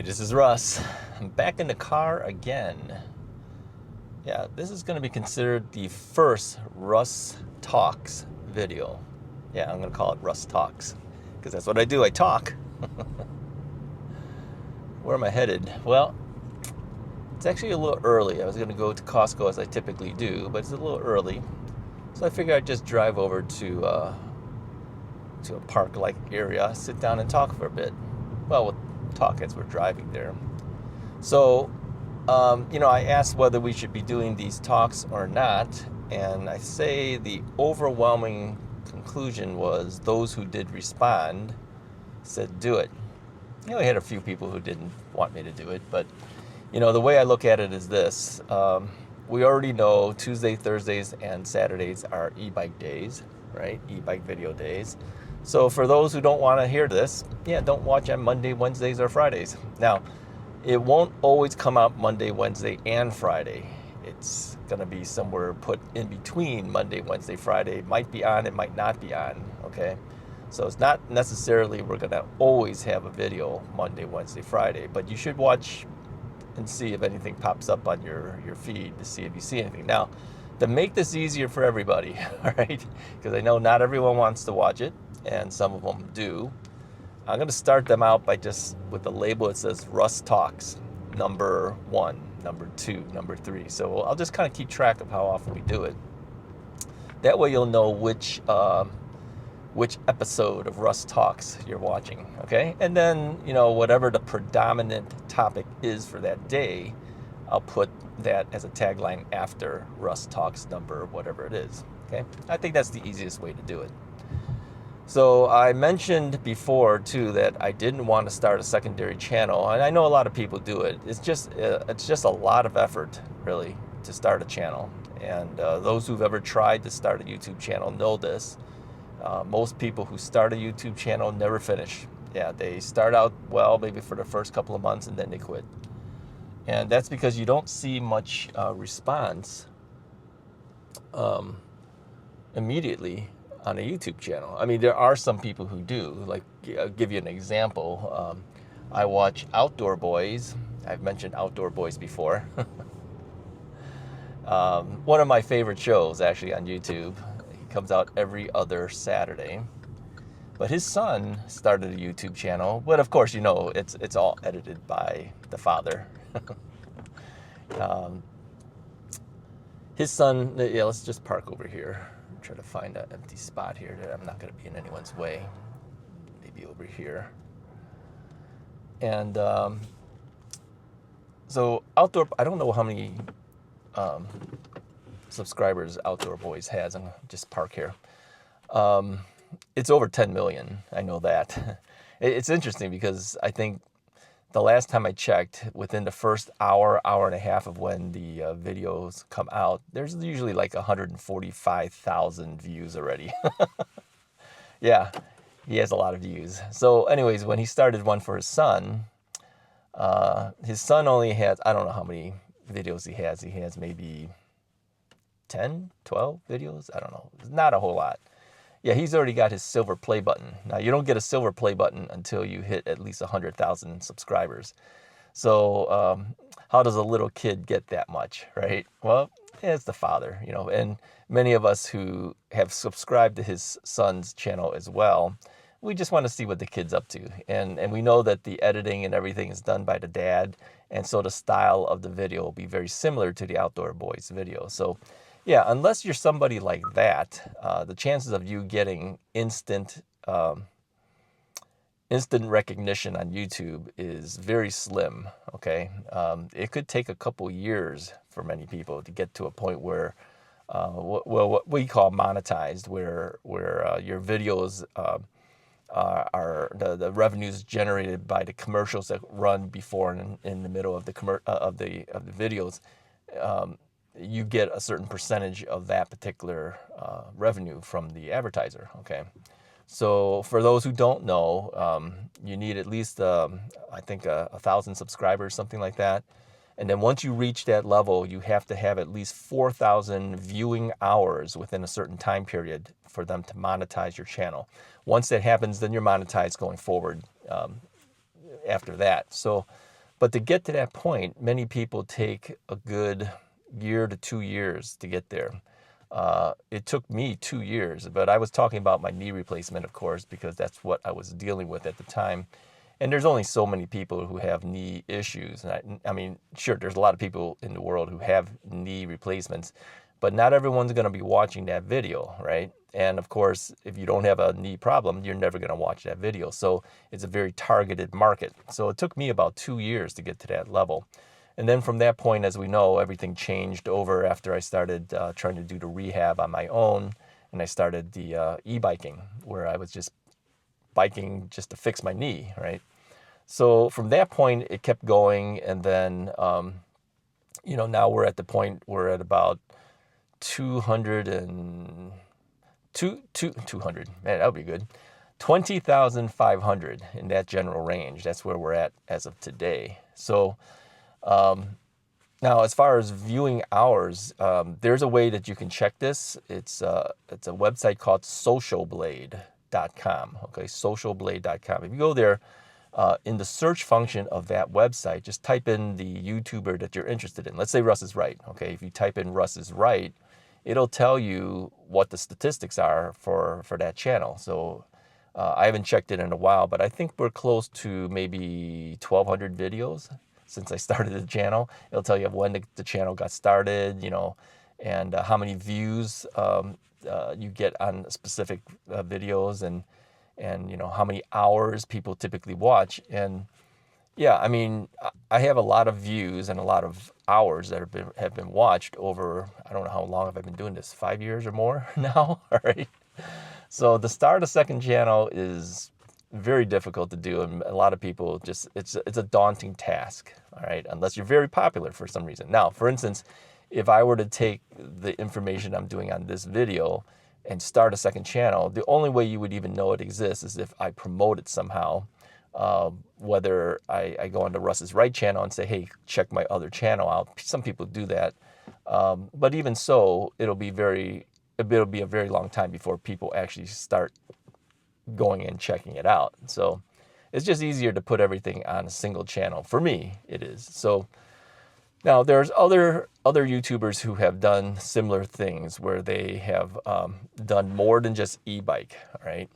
this is Russ. I'm back in the car again. Yeah, this is going to be considered the first Russ Talks video. Yeah, I'm going to call it Russ Talks because that's what I do. I talk. Where am I headed? Well, it's actually a little early. I was going to go to Costco as I typically do, but it's a little early. So I figured I'd just drive over to a park-like area, sit down and talk for a bit. Well, we'll talk as we're driving there. So, I asked whether we should be doing these talks or not, and I say the overwhelming conclusion was those who did respond said do it. I had a few people who didn't want me to do it, but, the way I look at it is this. We already know Tuesday, Thursdays, and Saturdays are e-bike days, right? E-bike video days. So for those who don't want to hear this, don't watch on Monday, Wednesdays, or Fridays. Now, it won't always come out Monday, Wednesday, and Friday. It's going to be somewhere put in between Monday, Wednesday, Friday. It might be on, it might not be on, okay? So it's not necessarily we're going to always have a video Monday, Wednesday, Friday, but you should watch and see if anything pops up on your feed to see if you see anything. Now, to make this easier for everybody, all right, because I know not everyone wants to watch it, and some of them do, I'm going to start them out by just with the label that says Russ Talks, number 1, number 2, number 3. So I'll just kind of keep track of how often we do it. That way you'll know which episode of Russ Talks you're watching, okay? And then, whatever the predominant topic is for that day, I'll put that as a tagline after Russ Talks number, whatever it is, okay? I think that's the easiest way to do it. So I mentioned before, too, that I didn't want to start a secondary channel, and I know a lot of people do it. It's just a lot of effort, really, to start a channel. And those who've ever tried to start a YouTube channel know this. Most people who start a YouTube channel never finish. Yeah, they start out well, maybe for the first couple of months, and then they quit. And that's because you don't see much response immediately on a YouTube channel. I mean, there are some people who do. Like, I'll give you an example. I watch Outdoor Boys. I've mentioned Outdoor Boys before. One of my favorite shows, actually, on YouTube. He comes out every other Saturday. But his son started a YouTube channel. But of course, it's all edited by the father. His son, let's just park over here. Try to find an empty spot here that I'm not going to be in anyone's way. Maybe over here. And so Outdoor, I don't know how many subscribers Outdoor Boys has. I'm going to just park here. It's over 10 million. I know that. It's interesting because I think the last time I checked, within the first hour and a half of when the videos come out, there's usually like 145,000 views already. Yeah, he has a lot of views. So anyways, when he started one for his son only has, I don't know how many videos he has. He has maybe 10, 12 videos. I don't know. Not a whole lot. Yeah, he's already got his silver play button. Now, you don't get a silver play button until you hit at least 100,000 subscribers. So how does a little kid get that much, right? Well, it's the father, and many of us who have subscribed to his son's channel as well, we just want to see what the kid's up to. And we know that the editing and everything is done by the dad, and so the style of the video will be very similar to the Outdoor Boys video. So yeah, unless you're somebody like that, the chances of you getting instant recognition on YouTube is very slim, okay? It could take a couple years for many people to get to a point where, what we call monetized, where your videos are the revenues generated by the commercials that run before and in the middle of the videos. You get a certain percentage of that particular revenue from the advertiser, okay? So for those who don't know, you need at least, I think, 1,000 subscribers, something like that. And then once you reach that level, you have to have at least 4,000 viewing hours within a certain time period for them to monetize your channel. Once that happens, then you're monetized going forward after that. So But to get to that point, many people take a good year to 2 years to get there. It took me 2 years, but I was talking about my knee replacement, of course, because that's what I was dealing with at the time. And there's only so many people who have knee issues. And I mean, sure, there's a lot of people in the world who have knee replacements, but not everyone's going to be watching that video, right? And of course, if you don't have a knee problem, you're never going to watch that video. So it's a very targeted market. So it took me about 2 years to get to that level. And then from that point, as we know, everything changed over after I started trying to do the rehab on my own. And I started the e-biking, where I was just biking just to fix my knee, right? So from that point, it kept going. And then, now we're at the point, we're at about 200, man, that would be good. 20,500 in that general range. That's where we're at as of today. So now as far as viewing hours, there's a way that you can check this. It's a website called socialblade.com. Okay, socialblade.com. If you go there, in the search function of that website, just type in the YouTuber that you're interested in. Let's say Russ is Right. Okay, if you type in Russ is Right, it'll tell you what the statistics are for that channel. So I haven't checked it in a while, but I think we're close to maybe 1,200 videos since I started the channel. It'll tell you when the channel got started, and how many views you get on specific videos, and how many hours people typically watch. And yeah, I mean, I have a lot of views and a lot of hours that have been watched over, I don't know how long have I been doing this, 5 years or more now. All right. So to start a second channel is very difficult to do, and a lot of people it's a daunting task. All right, unless you're very popular for some reason. Now, for instance, if I were to take the information I'm doing on this video and start a second channel, the only way you would even know it exists is if I promote it somehow. Whether I go onto Russ's Right channel and say, hey, check my other channel out. Some people do that. But even so, it'll be a very long time before people actually start going and checking it out. So it's just easier to put everything on a single channel. For me, it is. So now there's other YouTubers who have done similar things where they have done more than just e-bike, all right?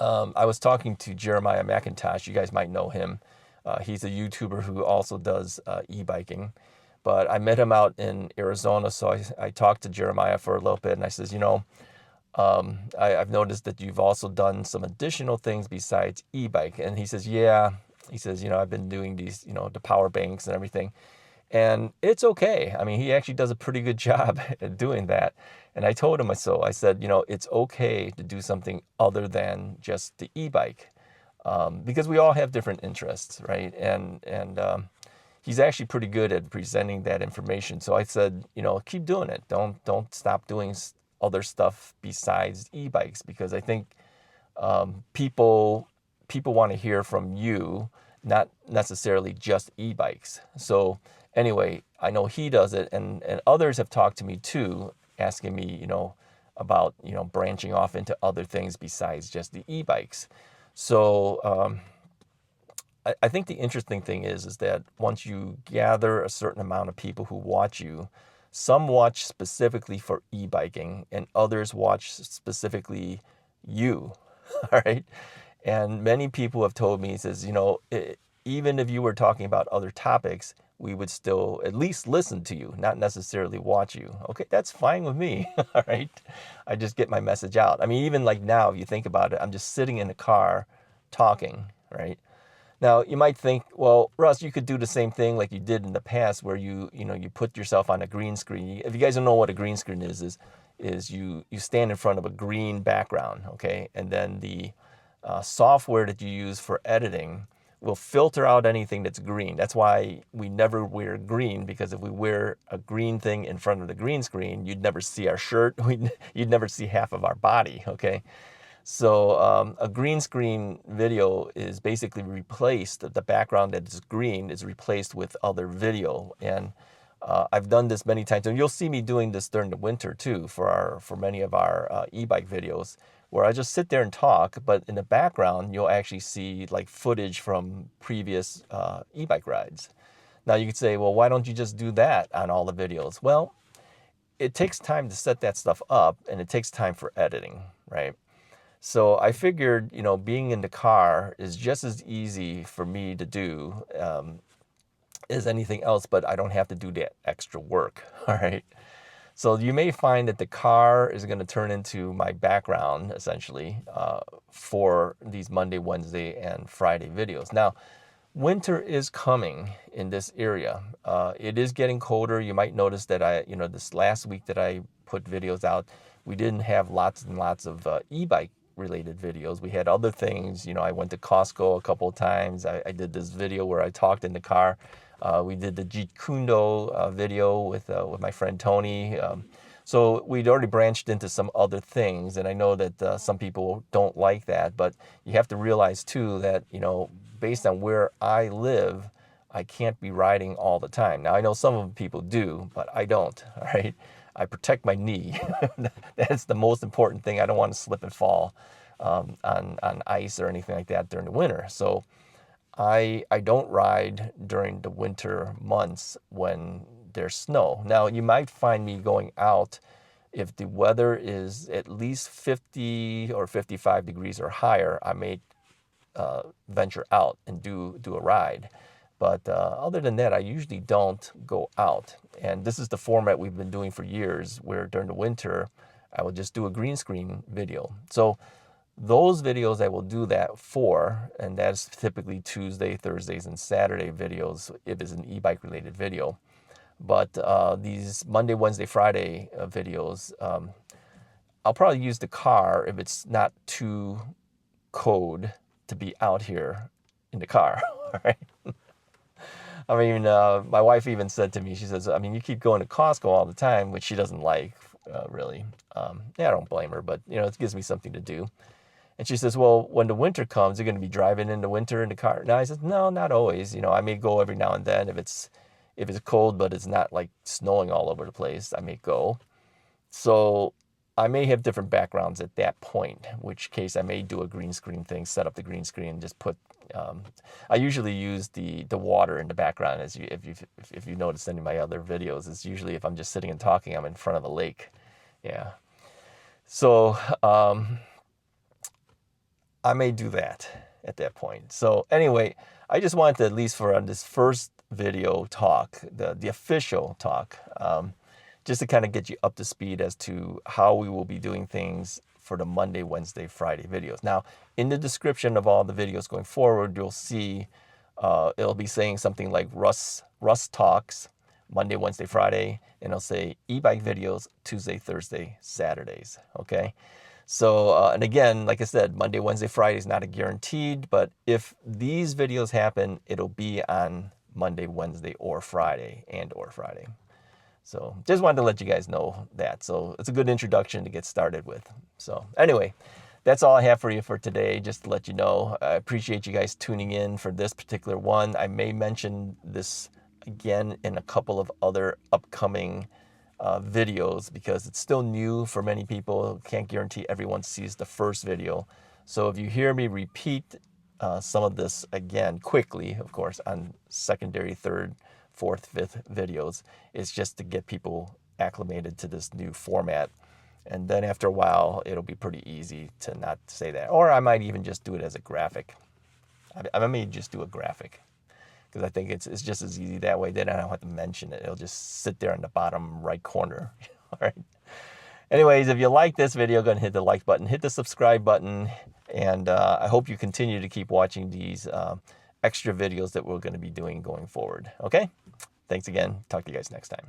I was talking to Jeremiah McIntosh. You guys might know him. He's a YouTuber who also does e-biking. But I met him out in Arizona, so I talked to Jeremiah for a little bit, and I says, I've noticed that you've also done some additional things besides e-bike. And he says, yeah. He says, I've been doing these, the power banks and everything. And it's okay. I mean, he actually does a pretty good job at doing that. And I told him so. I said, it's okay to do something other than just the e-bike, because we all have different interests, right? And he's actually pretty good at presenting that information. So I said, keep doing it. Don't stop doing other stuff besides e-bikes, because I think people want to hear from you, not necessarily just e-bikes. So anyway, I know he does it, and others have talked to me too, asking me, about, branching off into other things besides just the e-bikes. So I think the interesting thing is that once you gather a certain amount of people who watch you, some watch specifically for e-biking and others watch specifically you, all right? And many people have told me, says, even if you were talking about other topics, we would still at least listen to you, not necessarily watch you. Okay, that's fine with me, all right? I just get my message out. I mean, even like now, if you think about it, I'm just sitting in the car talking, right? Now, you might think, well, Russ, you could do the same thing like you did in the past where you put yourself on a green screen. If you guys don't know what a green screen is you stand in front of a green background, okay? And then the software that you use for editing will filter out anything that's green. That's why we never wear green, because if we wear a green thing in front of the green screen, you'd never see our shirt. You'd never see half of our body, okay? So a green screen video is basically replaced, the background that is green is replaced with other video. And I've done this many times, and you'll see me doing this during the winter too for many of our e-bike videos, where I just sit there and talk, but in the background you'll actually see like footage from previous e-bike rides. Now you could say, well, why don't you just do that on all the videos? Well, it takes time to set that stuff up, and it takes time for editing, right? So I figured, you know, being in the car is just as easy for me to do as anything else, but I don't have to do that extra work, all right? So you may find that the car is going to turn into my background, essentially, for these Monday, Wednesday, and Friday videos. Now, winter is coming in this area. It is getting colder. You might notice that this last week that I put videos out, we didn't have lots and lots of e-bike related videos. We had other things. You know, I went to Costco a couple of times. I did this video where I talked in the car. We did the Jeet Kundo video with my friend Tony. So we'd already branched into some other things, and I know that some people don't like that, but you have to realize too that, you know, based on where I live, I can't be riding all the time. Now I know some of the people do, but I don't, all right? I protect my knee. That's the most important thing. I don't want to slip and fall on ice or anything like that during the winter. So I don't ride during the winter months when there's snow. Now, you might find me going out if the weather is at least 50 or 55 degrees or higher. I may venture out and do a ride. But other than that, I usually don't go out. And this is the format we've been doing for years, where during the winter, I will just do a green screen video. So those videos I will do that for, and that's typically Tuesday, Thursdays, and Saturday videos if it's an e-bike related video. But these Monday, Wednesday, Friday videos, I'll probably use the car if it's not too cold to be out here in the car, all right? I mean, my wife even said to me, she says, I mean, you keep going to Costco all the time, which she doesn't like, really. Yeah, I don't blame her, but, you know, it gives me something to do. And she says, well, when the winter comes, you're going to be driving in the winter in the car. Now I said, no, not always. You know, I may go every now and then if it's cold, but it's not like snowing all over the place, I may go. So I may have different backgrounds at that point, which case I may do a green screen thing, set up the green screen, and just put. I usually use the water in the background. If you notice any of my other videos, it's usually if I'm just sitting and talking, I'm in front of a lake. Yeah. So I may do that at that point. So anyway, I just wanted to, at least for on this first video talk, the official talk, just to kind of get you up to speed as to how we will be doing things for the Monday, Wednesday, Friday videos. Now, in the description of all the videos going forward, you'll see it'll be saying something like Russ Talks, Monday, Wednesday, Friday, and it'll say e-bike videos, Tuesday, Thursday, Saturdays, okay? So, and again, like I said, Monday, Wednesday, Friday is not a guaranteed, but if these videos happen, it'll be on Monday, Wednesday, or Friday, or Friday. So just wanted to let you guys know that. So it's a good introduction to get started with. So anyway, that's all I have for you for today, just to let you know. I appreciate you guys tuning in for this particular one. I may mention this again in a couple of other upcoming videos because it's still new for many people. Can't guarantee everyone sees the first video. So if you hear me repeat some of this again quickly, of course, on secondary, third, fourth, fifth videos, it's just to get people acclimated to this new format. And then after a while, it'll be pretty easy to not say that. Or I might even just do it as a graphic. I may just do a graphic because I think it's just as easy that way. Then I don't have to mention it. It'll just sit there in the bottom right corner. All right. Anyways, if you like this video, go ahead and hit the like button, hit the subscribe button, and I hope you continue to keep watching these extra videos that we're going to be doing going forward. Okay? Thanks again. Talk to you guys next time.